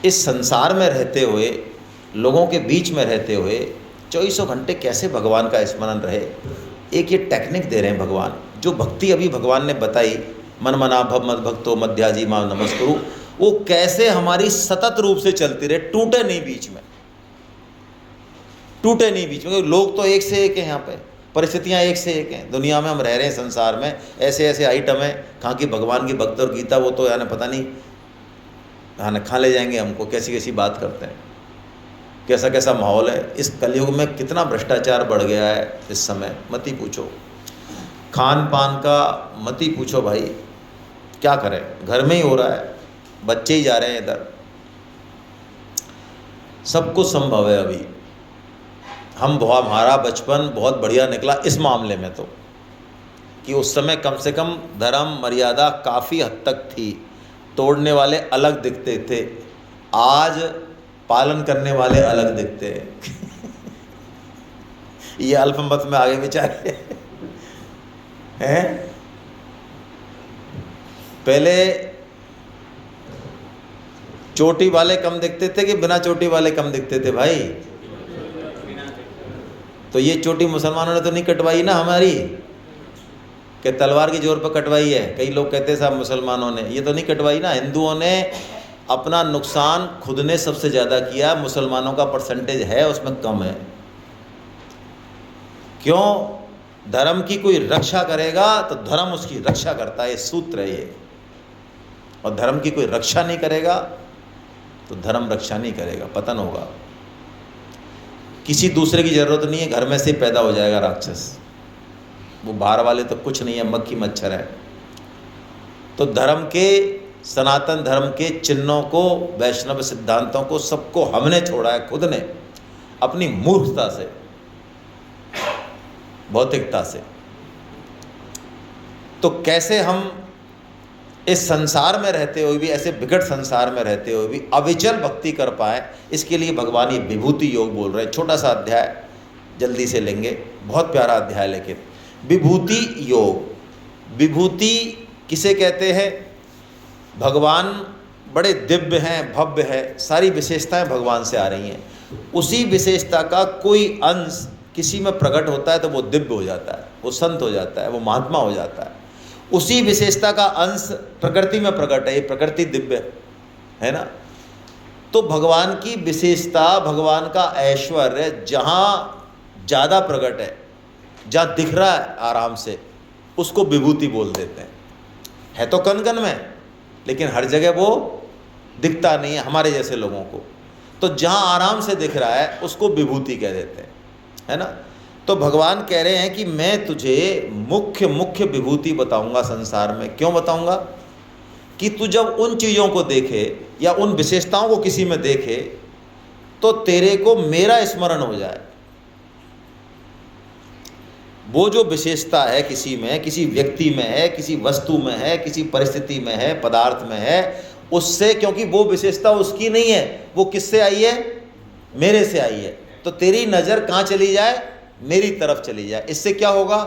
इस संसार में रहते हुए, लोगों के बीच में रहते हुए 24 घंटे कैसे भगवान का स्मरण रहे। एक ये टेक्निक दे रहे हैं भगवान, जो भक्ति अभी भगवान ने बताई, मन मना भव मद भक्तो मध्याजी मां नमस्कुरु, वो कैसे हमारी सतत रूप से चलती रहे, टूटे नहीं बीच में, टूटे नहीं बीच में। लोग तो एक से एक हैं, यहाँ पे परिस्थितियाँ एक से एक हैं, दुनिया में हम रह रहे हैं, संसार में ऐसे ऐसे आइटम हैं। कहाँ की भगवान की भक्त और गीता, वो तो यानी पता नहीं हाँ खा ले जाएंगे हमको, कैसी कैसी बात करते हैं, कैसा कैसा माहौल है। इस कलयुग में कितना भ्रष्टाचार बढ़ गया है इस समय, मत ही पूछो। खान पान का मत ही पूछो भाई, क्या करें, घर में ही हो रहा है, बच्चे ही जा रहे हैं इधर, सब कुछ संभव है अभी। हमारा बचपन बहुत बढ़िया निकला इस मामले में तो, कि उस समय कम से कम धर्म मर्यादा काफ़ी हद तक थी, तोड़ने वाले अलग दिखते थे, आज पालन करने वाले अलग दिखते हैं। ये अल्पमत में आगे बेचारे हैं। पहले चोटी वाले कम दिखते थे कि बिना चोटी वाले कम दिखते थे भाई? तो ये चोटी मुसलमानों ने तो नहीं कटवाई ना हमारी, कि तलवार की जोर पर कटवाई है। कई लोग कहते हैं साहब मुसलमानों ने, ये तो नहीं कटवाई ना। हिंदुओं ने अपना नुकसान खुद ने सबसे ज़्यादा किया, मुसलमानों का परसेंटेज है उसमें कम है। क्यों? धर्म की कोई रक्षा करेगा तो धर्म उसकी रक्षा करता है, ये सूत्र है ये। और धर्म की कोई रक्षा नहीं करेगा तो धर्म रक्षा नहीं करेगा, पतन होगा। किसी दूसरे की ज़रूरत नहीं है, घर में से पैदा हो जाएगा राक्षस। वो बाहर वाले तो कुछ नहीं है, मक्खी मच्छर है। तो धर्म के, सनातन धर्म के चिन्हों को, वैष्णव सिद्धांतों को, सबको हमने छोड़ा है खुद ने, अपनी मूर्खता से, भौतिकता से। तो कैसे हम इस संसार में रहते हुए भी, ऐसे विकट संसार में रहते हुए भी अविचल भक्ति कर पाए, इसके लिए भगवान ये विभूति योग बोल रहे हैं। छोटा सा अध्याय जल्दी से लेंगे, बहुत प्यारा अध्याय। लेकिन विभूति योग, विभूति किसे कहते हैं? भगवान बड़े दिव्य हैं, भव्य है, सारी विशेषताएं भगवान से आ रही हैं। उसी विशेषता का कोई अंश किसी में प्रकट होता है तो वो दिव्य हो जाता है, वो संत हो जाता है, वो महात्मा हो जाता है। उसी विशेषता का अंश प्रकृति में प्रकट है, ये प्रकृति दिव्य है ना। तो भगवान की विशेषता, भगवान का ऐश्वर्य जहाँ ज़्यादा प्रकट है, जहाँ दिख रहा है आराम से, उसको विभूति बोल देते हैं। है तो कण कण में, लेकिन हर जगह वो दिखता नहीं है हमारे जैसे लोगों को। तो जहाँ आराम से दिख रहा है उसको विभूति कह देते हैं, है ना। तो भगवान कह रहे हैं कि मैं तुझे मुख्य मुख्य विभूति बताऊंगा संसार में। क्यों बताऊंगा? कि तू जब उन चीज़ों को देखे या उन विशेषताओं को किसी में देखे तो तेरे को मेरा स्मरण हो जाए। वो जो विशेषता है किसी में, किसी व्यक्ति में है, किसी वस्तु में है, किसी परिस्थिति में है, पदार्थ में है, उससे, क्योंकि वो विशेषता उसकी नहीं है, वो किससे आई है? मेरे से आई है। तो तेरी नज़र कहाँ चली जाए? मेरी तरफ चली जाए। इससे क्या होगा?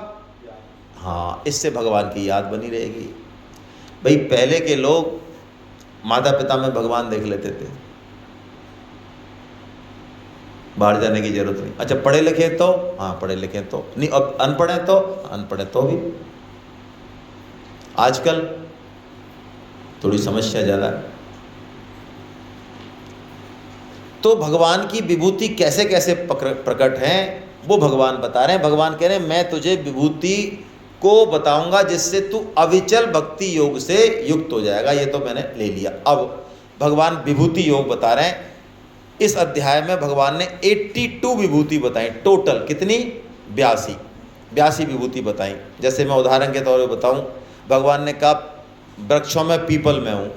हाँ, इससे भगवान की याद बनी रहेगी। भाई पहले के लोग माता पिता में भगवान देख लेते थे, बाहर जाने की जरूरत नहीं। अच्छा पढ़े लिखे तो, हाँ पढ़े लिखे तो नहीं, अब अनपढ़े तो, अनपढ़े तो भी। आजकल थोड़ी समस्या ज़्यादा है। तो भगवान की विभूति कैसे कैसे प्रकट हैं वो भगवान बता रहे हैं। भगवान कह रहे हैं मैं तुझे विभूति को बताऊंगा जिससे तू अविचल भक्ति योग से युक्त हो जाएगा। ये तो मैंने ले लिया। अब भगवान विभूति योग बता रहे हैं। इस अध्याय में भगवान ने 82 विभूति बताई टोटल। कितनी? 82 विभूति बताई। जैसे मैं उदाहरण के तौर पर बताऊं, भगवान ने कहा वृक्षों में पीपल में हूँ,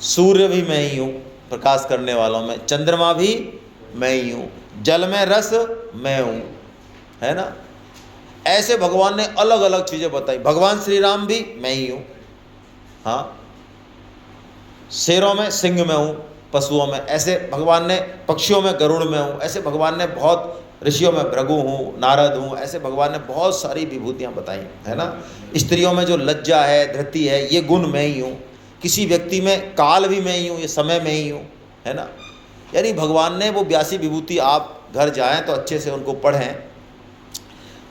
सूर्य भी मैं ही हूँ प्रकाश करने वालों में, चंद्रमा भी मैं ही हूँ, जल में रस मैं हूँ, है ना। ऐसे भगवान ने अलग अलग चीज़ें बताई। भगवान श्री राम भी मैं ही हूँ, हाँ, शेरों में सिंह में हूँ, पशुओं में ऐसे भगवान ने, पक्षियों में गरुड़ में हूँ, ऐसे भगवान ने बहुत, ऋषियों में भृगु हूँ, नारद हूँ, ऐसे भगवान ने बहुत सारी विभूतियाँ बताई, है ना। स्त्रियों में जो लज्जा है, धृति है, ये गुण मैं ही हूँ। किसी व्यक्ति में काल भी मैं ही हूँ, ये समय में ही हूँ, है ना। यानी भगवान ने वो 82 विभूति, आप घर जाएं तो अच्छे से उनको पढ़ें,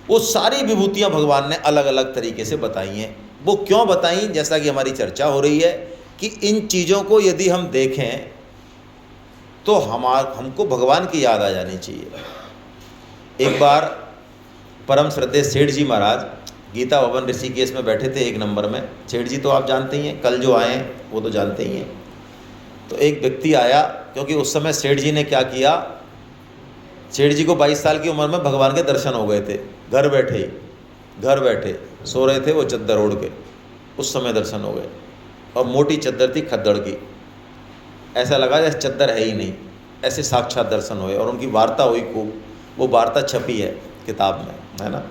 वो सारी विभूतियाँ भगवान ने अलग अलग तरीके से बताई हैं। वो क्यों बताई, जैसा कि हमारी चर्चा हो रही है कि इन चीज़ों को यदि हम देखें तो हमको भगवान की याद आ जानी चाहिए। एक बार परम श्रद्धेय सेठ जी महाराज गीता भवन ऋषिकेश में बैठे थे 1 नंबर में। सेठ जी तो आप जानते ही हैं, कल जो आए हैं वो तो जानते ही हैं। तो एक व्यक्ति आया, क्योंकि उस समय सेठ जी ने क्या किया, सेठ जी को 22 साल की उम्र में भगवान के दर्शन हो गए थे। घर बैठे सो रहे थे वो चद्दर ओढ़ के, उस समय दर्शन हो गए। और मोटी चद्दर थी खद्दड़ की, ऐसा लगा जैसे चद्दर है ही नहीं, ऐसे साक्षात दर्शन हुए। और उनकी वार्ता हुई खूब, वो वार्ता छपी है किताब में, है ना।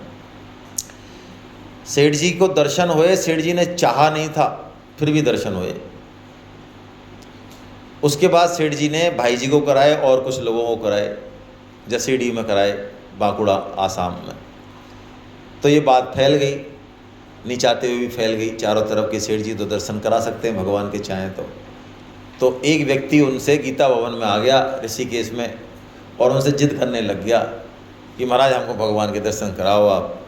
सेठ जी को दर्शन हुए, सेठ जी ने चाहा नहीं था, फिर भी दर्शन हुए। उसके बाद सेठ जी ने भाई जी को कराए और कुछ लोगों को कराए, जसीडी में कराए, बांकुड़ा आसाम में। तो ये बात फैल गई, नहीं चाहते हुए भी फैल गई चारों तरफ के, सेठ जी तो दर्शन करा सकते हैं भगवान के चाहें तो एक व्यक्ति उनसे गीता भवन में आ गया ऋषिकेश में, और उनसे जिद करने लग गया कि महाराज हमको भगवान के दर्शन कराओ आप।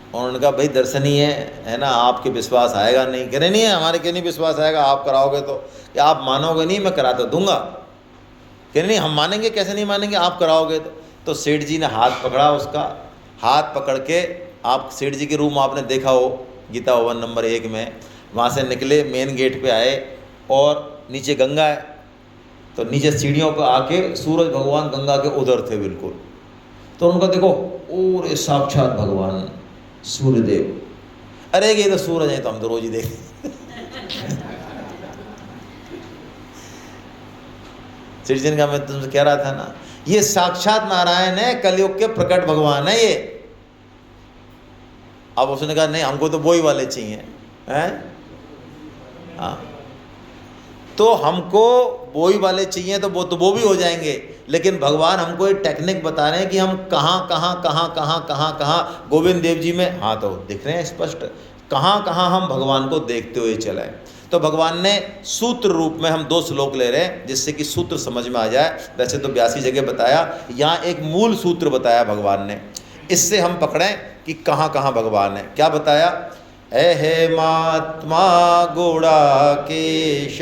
और उन्होंने कहा भाई दर्शन ही है ना, आपके विश्वास आएगा नहीं। कह रहे नहीं है, हमारे क्यों नहीं विश्वास आएगा, आप कराओगे तो। क्या आप मानोगे नहीं, मैं करा तो दूंगा। कह रहे नहीं हम मानेंगे, कैसे नहीं मानेंगे, आप कराओगे तो सेठ जी ने हाथ पकड़ा उसका, हाथ पकड़ के, आप सेठ जी के रूम आपने देखा हो गीता भवन नंबर 1 में, वहाँ से निकले, मेन गेट पे आए, और नीचे गंगा है, तो नीचे सीढ़ियों पर आके सूरज भगवान गंगा के उधर थे बिल्कुल। तो उनका देखो, और साक्षात भगवान सूर्यदेव। अरे ये तो सूरज है, तो हम तो रोज ही देखते। सेठ जी ने कहा मैं तुमसे कह रहा था ना, ये साक्षात नारायण है, कलयुग के प्रकट भगवान है ये। अब उसने कहा नहीं हमको तो वही वाले चाहिए, हैं। हाँ, तो हमको वही वाले चाहिए, तो वो भी हो जाएंगे, लेकिन भगवान हमको एक टेक्निक बता रहे हैं कि हम कहाँ गोविंद देव जी में, हाँ तो दिख रहे हैं स्पष्ट, कहाँ हम भगवान को देखते हुए चलाएं। तो भगवान ने सूत्र रूप में, हम 2 श्लोक ले रहे हैं जिससे कि सूत्र समझ में आ जाए। वैसे तो 82 जगह बताया, यहाँ एक मूल सूत्र बताया भगवान ने, इससे हम पकड़ें कि कहाँ भगवान है। क्या बताया, अहेमात्मा गुणाकेश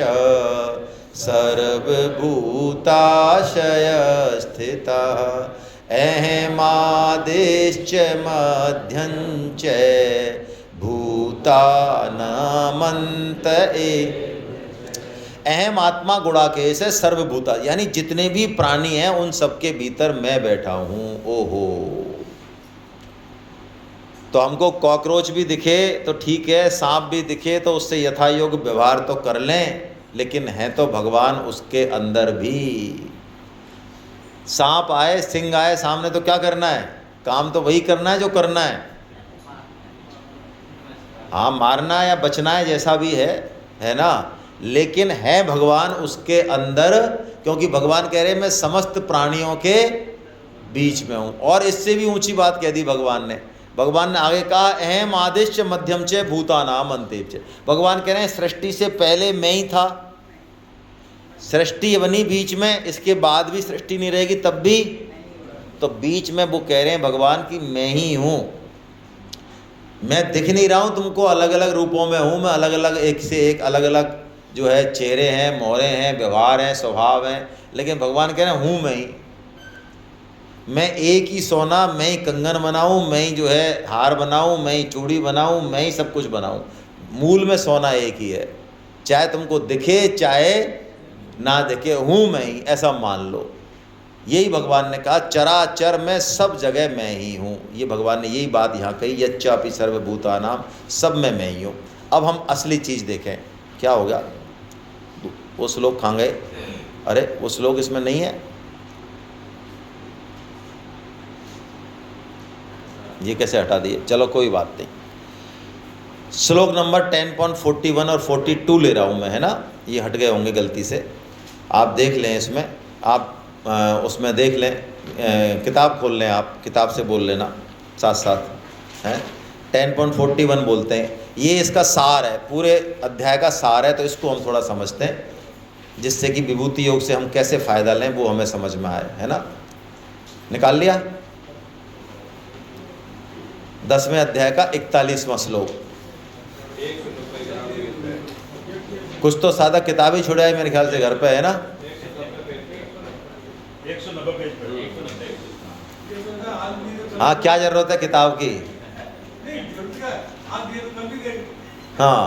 सर्वभूताशय स्थिता अहेमादेश्च मध्यञ्च भूतानामन्त अहम आत्मा गुणाकेश है सर्वभूता, यानी जितने भी प्राणी हैं उन सबके भीतर मैं बैठा हूँ। ओहो, तो हमको कॉकरोच भी दिखे तो ठीक है, सांप भी दिखे तो उससे यथा योग्य व्यवहार तो कर लें, लेकिन है तो भगवान उसके अंदर भी। सांप आए, सिंह आए सामने तो क्या करना है, काम तो वही करना है जो करना है, हाँ मारना या बचना है, जैसा भी है ना। लेकिन है भगवान उसके अंदर, क्योंकि भगवान कह रहे मैं समस्त प्राणियों के बीच में हूँ। और इससे भी ऊंची बात कह दी भगवान ने आगे कहा अहम आदिश्च मध्यम च भूतानाम अंतेच। भगवान कह रहे हैं सृष्टि से पहले मैं ही था, सृष्टि बनी बीच में, इसके बाद भी सृष्टि नहीं रहेगी तब भी, तो बीच में वो कह रहे हैं भगवान की मैं ही हूँ। मैं दिख नहीं रहा हूँ तुमको, अलग अलग रूपों में हूँ मैं, अलग अलग एक से एक अलग अलग जो है चेहरे हैं, मोहरे हैं, व्यवहार हैं, स्वभाव हैं, लेकिन भगवान कह रहे हैं हूँ मैं ही। मैं एक ही सोना, मैं ही कंगन बनाऊँ, मैं ही जो है हार बनाऊँ, मैं ही चूड़ी बनाऊँ, मैं ही सब कुछ बनाऊँ, मूल में सोना एक ही है, चाहे तुमको दिखे चाहे ना दिखे, हूँ मैं ही, ऐसा मान लो। यही भगवान ने कहा चराचर में सब जगह मैं ही हूँ। ये भगवान ने यही बात यहाँ कही, यच्चापि सर्वभूतानाम, सब में मैं ही हूँ। अब हम असली चीज़ देखें, क्या हो गया, वो श्लोक कहाँ गए, अरे वो श्लोक इसमें नहीं है, ये कैसे हटा दिए, चलो कोई बात नहीं। श्लोक नंबर 10.41 और 42 ले रहा हूँ मैं, है ना, ये हट गए होंगे गलती से, आप देख लें इसमें, आप उसमें देख लें, किताब खोल लें, आप किताब से बोल लेना साथ साथ, हैं। 10.41 बोलते हैं, ये इसका सार है, पूरे अध्याय का सार है। तो इसको हम थोड़ा समझते हैं, जिससे कि विभूति योग से हम कैसे फ़ायदा लें वो हमें समझ में आए, है ना। निकाल लिया 10वें अध्याय का 41वां श्लोक। कुछ तो सादा किताब ही छोड़ा है मेरे ख्याल से, घर पे है ना। 190 पेज पर। हाँ, क्या जरूरत है किताब की। हाँ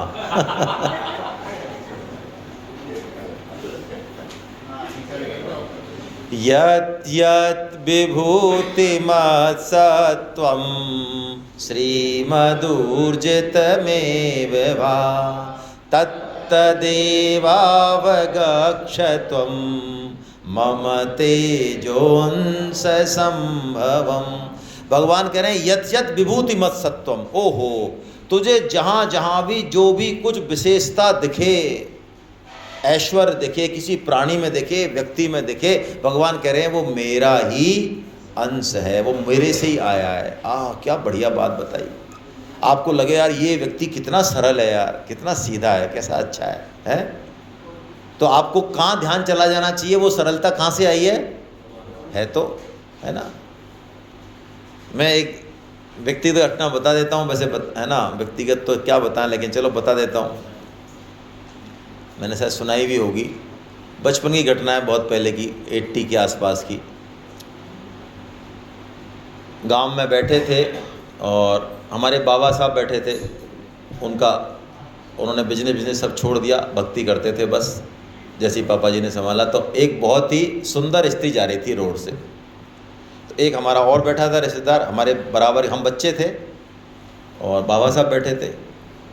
यत् यत् विभूतिमत्सत्त्वं श्रीमदूर्जितमेव वा तत्तदेवावगच्छत्वं मम तेजोंस संभवम। भगवान कह रहे हैं यत् यत् विभूतिमत्सत्त्वम, ओहो तुझे जहाँ जहाँ भी जो भी कुछ विशेषता दिखे, ऐश्वर्य दिखे, किसी प्राणी में दिखे, व्यक्ति में दिखे, भगवान कह रहे हैं वो मेरा ही अंश है, वो मेरे से ही आया है। क्या बढ़िया बात बताई। आपको लगे यार ये व्यक्ति कितना सरल है यार, कितना सीधा है, कैसा अच्छा है? तो आपको कहाँ ध्यान चला जाना चाहिए, वो सरलता कहाँ से आई है तो, है ना। मैं एक व्यक्तिगत घटना बता देता हूँ, वैसे है ना, व्यक्तिगत तो क्या बताएं, लेकिन चलो बता देता हूँ। मैंने शायद सुनाई भी होगी, बचपन की घटना है, बहुत पहले की, 80 के आसपास की। गांव में बैठे थे और हमारे बाबा साहब बैठे थे, उन्होंने बिजनेस सब छोड़ दिया, भक्ति करते थे बस, जैसे ही पापा जी ने संभाला। तो एक बहुत ही सुंदर स्त्री जा रही थी रोड से, तो एक हमारा और बैठा था रिश्तेदार, हमारे बराबर, हम बच्चे थे और बाबा साहब बैठे थे।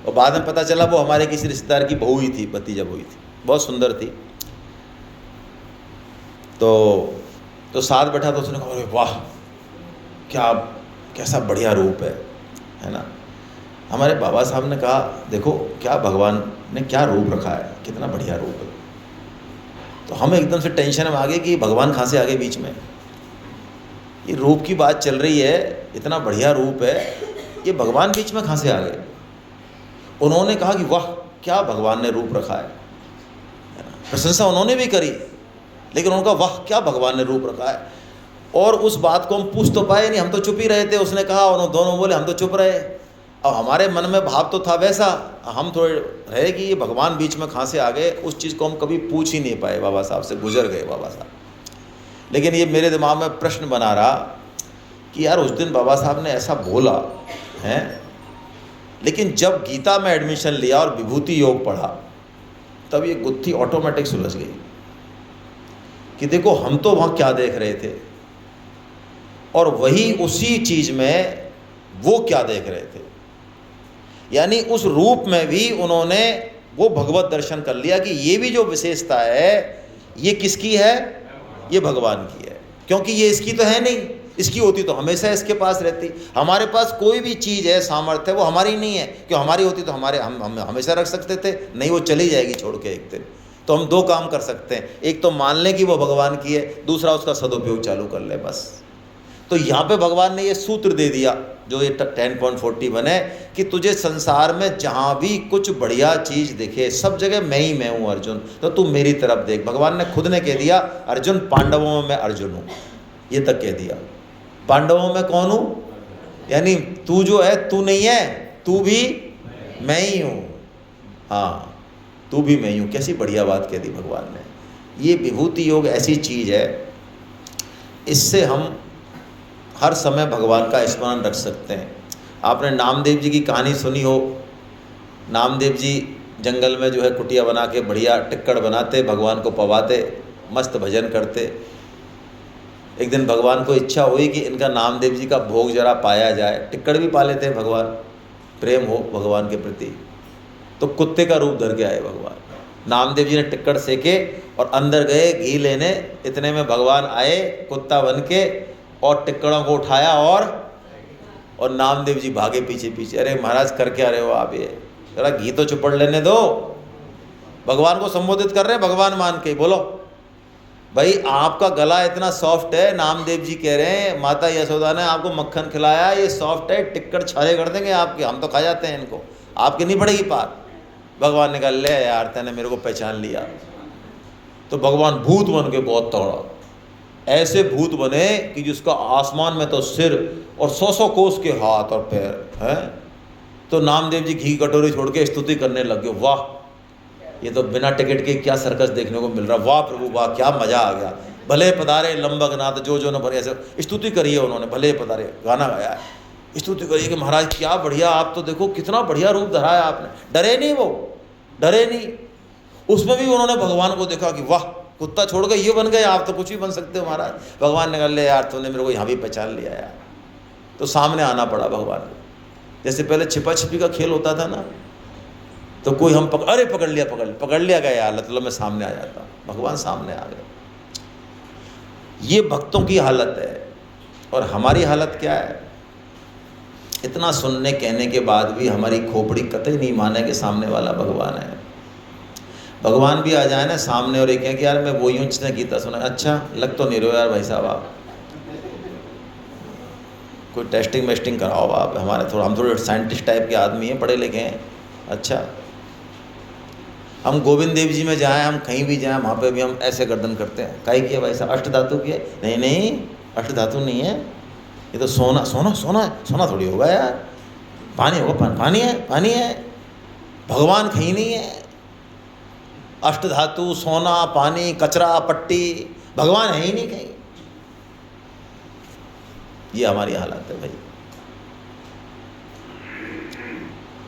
और बाद में पता चला वो हमारे किसी रिश्तेदार की बहू ही थी, भतीजा बहू ही थी, बहुत सुंदर थी। तो साथ बैठा तो उसने कहा अरे वाह क्या कैसा बढ़िया रूप है ना। हमारे बाबा साहब ने कहा देखो क्या भगवान ने क्या रूप रखा है, कितना बढ़िया रूप है। तो हम एकदम से टेंशन में आ गए कि भगवान कहाँ से आ गए बीच में, ये रूप की बात चल रही है, इतना बढ़िया रूप है, ये भगवान बीच में कहाँ से आ गए। उन्होंने कहा कि वाह क्या भगवान ने रूप रखा है, प्रशंसा उन्होंने भी करी, लेकिन उनका वाह क्या भगवान ने रूप रखा है। और उस बात को हम पूछ तो पाए नहीं, हम तो चुप ही रहे थे। उसने कहा, उन्होंने दोनों बोले, हम तो चुप रहे। अब हमारे मन में भाव तो था वैसा, हम थोड़े रहे कि ये भगवान बीच में कहाँ से आ गए, उस चीज़ को हम कभी पूछ ही नहीं पाए, बाबा साहब से गुजर गए बाबा साहब। लेकिन ये मेरे दिमाग में प्रश्न बना रहा कि यार उस दिन बाबा साहब ने ऐसा बोला है, लेकिन जब गीता में एडमिशन लिया और विभूति योग पढ़ा, तब ये गुत्थी ऑटोमेटिक सुलझ गई कि देखो हम तो वहाँ क्या देख रहे थे और वही उसी चीज़ में वो क्या देख रहे थे। यानी उस रूप में भी उन्होंने वो भगवत दर्शन कर लिया कि ये भी जो विशेषता है ये किसकी है, ये भगवान की है, क्योंकि ये इसकी तो है नहीं, इसकी होती तो हमेशा इसके पास रहती। हमारे पास कोई भी चीज़ है, सामर्थ्य है, वो हमारी नहीं है, क्यों हमारी होती तो हम हमेशा रख सकते थे, नहीं वो चली जाएगी छोड़ के एक दिन। तो हम दो काम कर सकते हैं, एक तो मान लें कि वो भगवान की है, दूसरा उसका सदुपयोग चालू कर ले बस। तो यहाँ पे भगवान ने ये सूत्र दे दिया जो ये 10.41 है कि तुझे संसार में जहाँ भी कुछ बढ़िया चीज़ दिखे, सब जगह मैं ही मैं हूँ अर्जुन, तो तू मेरी तरफ देख। भगवान ने खुद ने कह दिया अर्जुन पांडवों में मैं अर्जुन हूँ, ये तक कह दिया। पांडवों में कौन हूँ, यानी तू जो है तू नहीं है, तू भी मैं ही हूँ, हाँ तू भी मैं ही हूँ। कैसी बढ़िया बात कह दी भगवान ने। ये विभूति योग ऐसी चीज़ है, इससे हम हर समय भगवान का स्मरण रख सकते हैं। आपने नामदेव जी की कहानी सुनी हो, नामदेव जी जंगल में जो है कुटिया बना के बढ़िया टिक्कड़ बनाते, भगवान को पवाते, मस्त भजन करते। एक दिन भगवान को इच्छा हुई कि इनका नामदेव जी का भोग जरा पाया जाए, टिक्कड़ भी पा लेते हैं भगवान, प्रेम हो भगवान के प्रति। तो कुत्ते का रूप धर के आए भगवान। नामदेव जी ने टिक्कड़ सेके और अंदर गए घी लेने, इतने में भगवान आए कुत्ता बन के और टिक्कड़ों को उठाया और नामदेव जी भागे पीछे पीछे। अरे महाराज कर क्या रहे हो आप, ये जरा घी तो चुपड़ लेने दो। भगवान को संबोधित कर रहे हैं भगवान मान के, बोलो भाई आपका गला इतना सॉफ्ट है, नामदेव जी कह रहे हैं माता यशोदा ने आपको मक्खन खिलाया, ये सॉफ्ट है, टिक्कड़ छाले कर देंगे आपके, हम तो खा जाते हैं इनको। आपके नहीं पड़ेगी पार। भगवान ने कहा ले यार तैने मेरे को पहचान लिया। तो भगवान भूत बन के बहुत तगड़ा, ऐसे भूत बने कि जिसका आसमान में तो सिर और 100 कोस के हाथ और पैर हैं। तो नामदेव जी घी कटोरी छोड़ के स्तुति करने लग गए, वाह ये तो बिना टिकट के क्या सर्कस देखने को मिल रहा, वाह प्रभु वाह क्या मजा आ गया, भले पधारे लंबक नाथ जो न भरे। ऐसे स्तुति करी है उन्होंने, भले पधारे गाना गाया है, स्तुति करिए कि महाराज क्या बढ़िया, आप तो देखो कितना बढ़िया रूप धराया आपने, डरे नहीं, वो डरे नहीं। उसमें भी उन्होंने भगवान को देखा कि वाह कुत्ता छोड़ के ये बन गए, आप तो कुछ भी बन सकते हो महाराज। भगवान ने कहा ले यार तूने मेरे को यहाँ भी पहचान लिया यार। तो सामने आना पड़ा भगवान को। जैसे पहले छिपा छिपी का खेल होता था ना, तो कोई हम अरे पकड़ लिया गया यार, मतलब मैं सामने आ जाता, भगवान सामने आ गए। ये भक्तों की हालत है। और हमारी हालत क्या है? इतना सुनने कहने के बाद भी हमारी खोपड़ी कतई नहीं माने कि सामने वाला भगवान है। भगवान भी आ जाए ना सामने और एक कहें कि यार मैं वो यूं जिसने गीता सुना, अच्छा लग तो नहीं रहे हो यार भाई साहब, आप कोई टेस्टिंग वेस्टिंग कराओ आप हमारे, हम थोड़े साइंटिस्ट टाइप के आदमी हैं, पढ़े लिखे हैं। अच्छा हम गोविंद देव जी में जाएं, हम कहीं भी जाएं, वहाँ पे भी हम ऐसे गर्दन करते हैं, काहे किया भाई साहब, अष्ट धातु की है? नहीं अष्ट धातु नहीं है, ये तो सोना सोना सोना है, सोना थोड़ी होगा यार, पानी होगा, पानी है। भगवान कहीं नहीं है। अष्ट धातु, सोना, पानी, कचरा, पट्टी, भगवान है ही नहीं कहीं। ये हमारी हालत है भाई।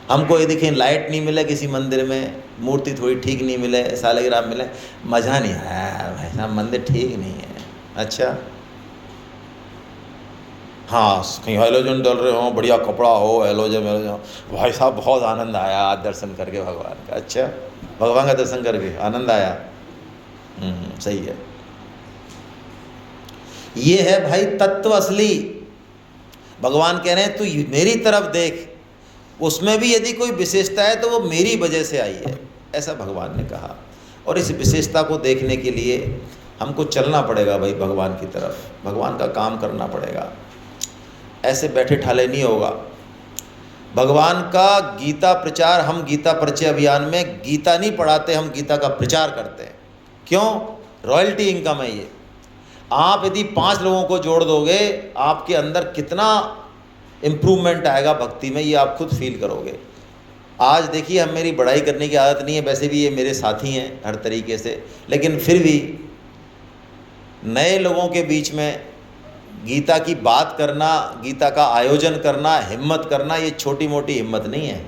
हमको ये देखें लाइट नहीं मिले किसी मंदिर में, मूर्ति थोड़ी ठीक नहीं मिले, सालगिरह मिले, मज़ा नहीं आया भाई साहब, मंदिर ठीक नहीं है। अच्छा हाँ कहीं हेलोजन डल रहे हो, बढ़िया कपड़ा हो, हेलोजन भाई साहब बहुत आनंद आया आज दर्शन करके भगवान का। अच्छा भगवान का दर्शन करके आनंद आया, सही है। ये है भाई तत्व असली। भगवान कह रहे हैं तू मेरी तरफ देख, उसमें भी यदि कोई विशेषता है तो वो मेरी वजह से आई है, ऐसा भगवान ने कहा। और इस विशेषता को देखने के लिए हमको चलना पड़ेगा भाई भगवान की तरफ, भगवान का काम करना पड़ेगा, ऐसे बैठे ठाले नहीं होगा। भगवान का गीता प्रचार, हम गीता परिचय अभियान में गीता नहीं पढ़ाते, हम गीता का प्रचार करते हैं। क्यों? रॉयल्टी इनकम है ये। आप यदि 5 लोगों को जोड़ दोगे, आपके अंदर कितना इम्प्रूवमेंट आएगा भक्ति में, ये आप खुद फील करोगे। आज देखिए हम, मेरी बड़ाई करने की आदत नहीं है, वैसे भी ये मेरे साथी हैं हर तरीके से, लेकिन फिर भी नए लोगों के बीच में गीता की बात करना, गीता का आयोजन करना, हिम्मत करना, ये छोटी मोटी हिम्मत नहीं है।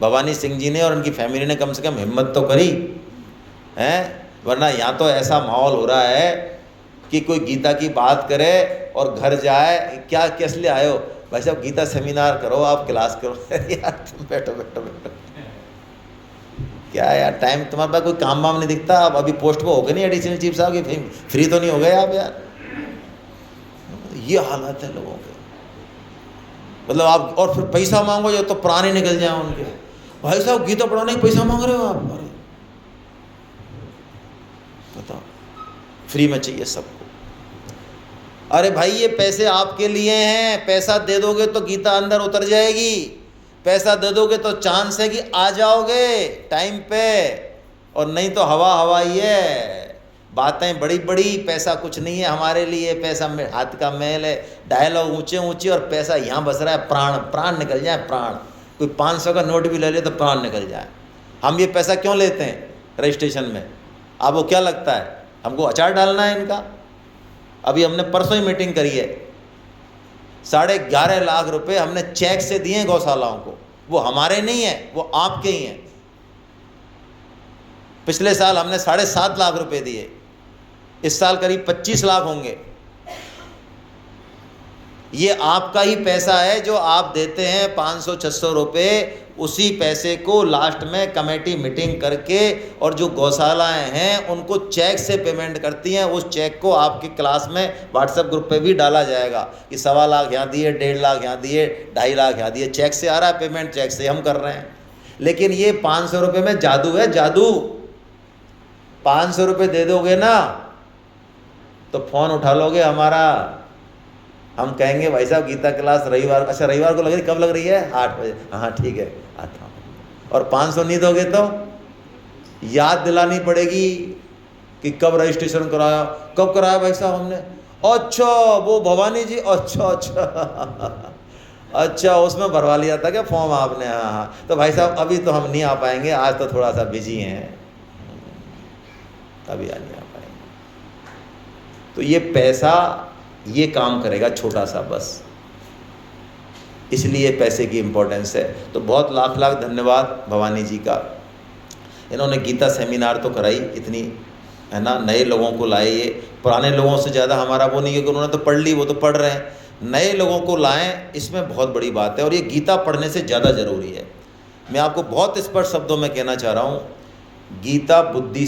भवानी सिंह जी ने और उनकी फैमिली ने कम से कम हिम्मत तो करी है, वरना यहाँ तो ऐसा माहौल हो रहा है कि कोई गीता की बात करे और घर जाए, क्या किस लिए आए हो भाई साहब, गीता सेमिनार करो, आप क्लास करो। यार तुम बैठो, क्या यार टाइम तुम्हारे पास कोई काम वाम नहीं दिखता? आप अभी पोस्ट पे हो गए नहीं एडिशनल चीफ साहब की, फ्री तो नहीं हो गए आप यार? ये हालत है लोगों के, मतलब आप और फिर पैसा मांगो जो तो प्राण ही निकल जाए उनके। भाई साहब गीता पढ़ाने के पैसा मांग रहे हो आप? अरे बताओ, फ्री में चाहिए सबको। अरे भाई ये पैसे आपके लिए हैं, पैसा दे दोगे तो गीता अंदर उतर जाएगी, पैसा दे दोगे तो चांस है कि आ जाओगे टाइम पे, और नहीं तो हवा ही है। बातें बड़ी बड़ी, पैसा कुछ नहीं है हमारे लिए, पैसा हाथ का मैल है, डायलॉग ऊंचे ऊंचे और पैसा यहाँ बस रहा है, प्राण निकल जाए, प्राण। कोई 500 का नोट भी ले ले तो प्राण निकल जाए। हम ये पैसा क्यों लेते हैं रजिस्ट्रेशन में? आपको क्या लगता है हमको अचार डालना है इनका? अभी हमने परसों ही मीटिंग करी है, 11.5 लाख रुपए हमने चेक से दिए हैं गौशालाओं को। वो हमारे नहीं है, वो आपके ही हैं। पिछले साल हमने 7.5 लाख रुपए दिए, इस साल करीब 25 लाख होंगे। ये आपका ही पैसा है जो आप देते हैं 500-600 रुपये। उसी पैसे को लास्ट में कमेटी मीटिंग करके और जो गौशालाएं हैं उनको चेक से पेमेंट करती हैं। उस चेक को आपकी क्लास में व्हाट्सएप ग्रुप पे भी डाला जाएगा कि 1.25 लाख यहाँ दिए, 1.5 लाख यहाँ दिए, 2.5 लाख यहाँ दिए। चेक से आ रहा है पेमेंट, चेक से हम कर रहे हैं। लेकिन ये 500 रुपये में जादू है, जादू। 500 रुपये दे दोगे ना तो फ़ोन उठा लोगे हमारा, हम कहेंगे भाई साहब गीता क्लास रविवार, अच्छा रविवार को लग रही, कब लग रही है? 8 बजे। हाँ ठीक है, आता हूँ। और 500 नहीं दोगे तो याद दिलानी पड़ेगी कि कब रजिस्ट्रेशन कराया, कब कराया भाई साहब हमने? अच्छा वो भवानी जी, अच्छा अच्छा अच्छा उसमें भरवा लिया था क्या फॉर्म आपने? हाँ हाँ, तो भाई साहब अभी तो हम नहीं आ पाएंगे, आज तो थोड़ा सा बिजी हैं, अभी आ नहीं आ पाएंगे। तो ये पैसा ये काम करेगा छोटा सा बस, इसलिए पैसे की इम्पोर्टेंस है। तो बहुत लाख लाख धन्यवाद भवानी जी का, इन्होंने गीता सेमिनार तो कराई इतनी, है ना, नए लोगों को लाए। ये पुराने लोगों से ज़्यादा हमारा वो नहीं, क्योंकि उन्होंने तो पढ़ ली, वो तो पढ़ रहे हैं, नए लोगों को लाएं, इसमें बहुत बड़ी बात है। और ये गीता पढ़ने से ज़्यादा ज़रूरी है। मैं आपको बहुत स्पष्ट शब्दों में कहना चाह रहा हूँ, गीता बुद्धि